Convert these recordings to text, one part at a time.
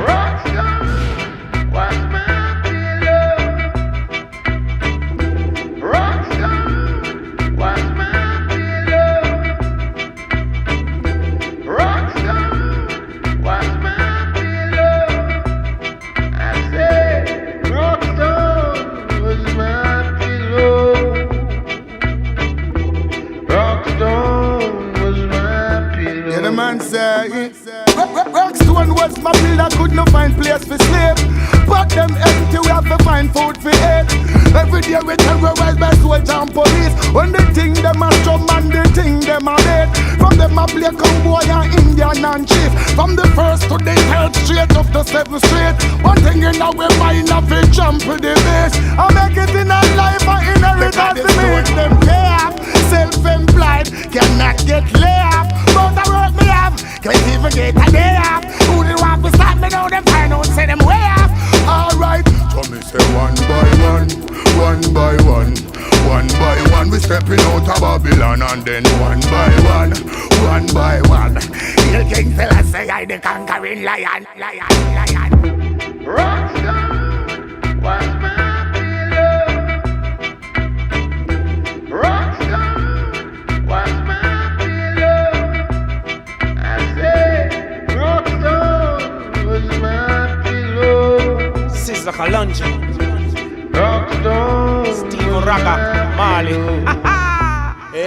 Rockstar was my pillow. Rockstar was my pillow. Rockstar was my pillow. I said, Rockstar was my pillow. Rockstar was my pillow. Yeah, the man say, Rockstone was my pillow, could not find place for sleep. But them empty, we have to find food for eat. Every day we terrorize by soldiers and police. When they think them a strum and they think them a dead. From them a play cowboy and Indian and chief. From the first to the third straight up to 7th street. One thing in our mind of it jump with the base. I make it in a life, I inherit as the make them pay off. Self-employed, cannot get laid off. But the work me have, can't even get a day off. Who they want to stop me now, them find out, say them way off. Alright, so me say one by one, one by one. One by one, we stepping out of Babylon. And then one by one, one by one. Hill King Selassie, I the conquering lion, lion, lion. Rockstar was my pillow. Rockstar was my pillow. I said, Rockstar was my pillow. Sister Kalonji, Rockstar, Steve Raga, Marley.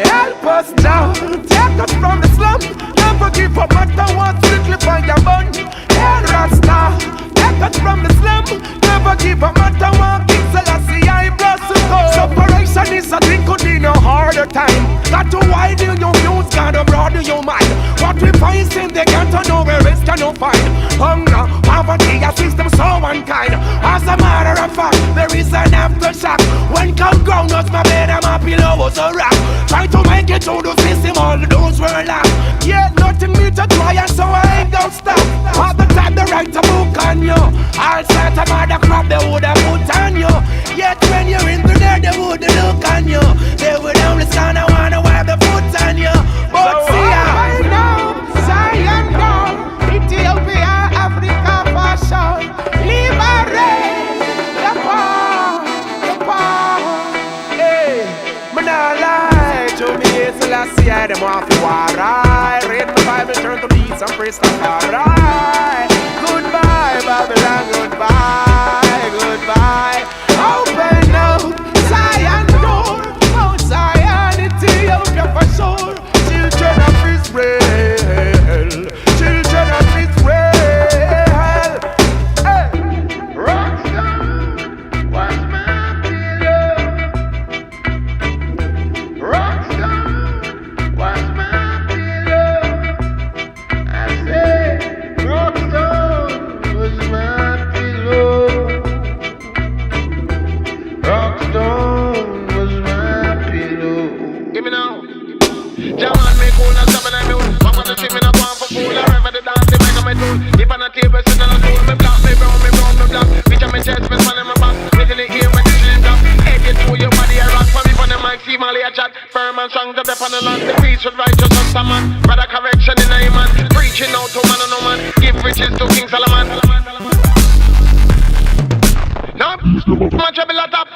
Help us now, take us from the slum. Never give up, matter what, strictly find your bun. Hey, Rasta, take us from the slum. Never give up, matter what, King Selassie, I bless you go. Separation is a thing, could be no harder time. Got to widen your views, gotta broaden your mind. What we find in the ghetto, nowhere else can you find. Hunger, poverty, a system so unkind. As a matter of fact, there is an aftershock. When come ground us, my bed and my pillow was a rock. Try to make it through the system, all the doors were locked. Yet nothing me to try, and so I ain't gonna stop. All the time they write a book on you. All sorts of other crap they would have put on you. Yet when you're in there, they would look on you. They would only stand and wanna wipe the foot on you. But so see I know, Zion down, Ethiopia, Africa fashion. Liberate the poor, the poor. Hey, man I lie to me, Selassie, I them off the war. I read my Bible, turn to beats and praise the Lord. Goodbye, Babylon, goodbye, goodbye. Open up, Zion door, Mount Zion, Ethiopia for sure. Children of Israel, children of Israel. Hey. Rockstar was my pillow. Rockstar was my pillow. I said, Rockstar was my pillow. Rockstar was my pillow. Give me now. Jaman me cool and seven and mule. Mama the team in a one for fool. I rev the dance, they make a me tool. If on a table, sit on a stool. Me black, me brown, me brown, me black. Bitch on me chest, me span in my back. Little it here when the shit drop. Edge it through your body, I rock. For me on the mic, see Molly a chat. Firm and strong, the depth on the land. The peace with righteous and some man. Brother correction in a man. Preaching out to man and no man. Give riches to King Solomon. No, much of a lot up.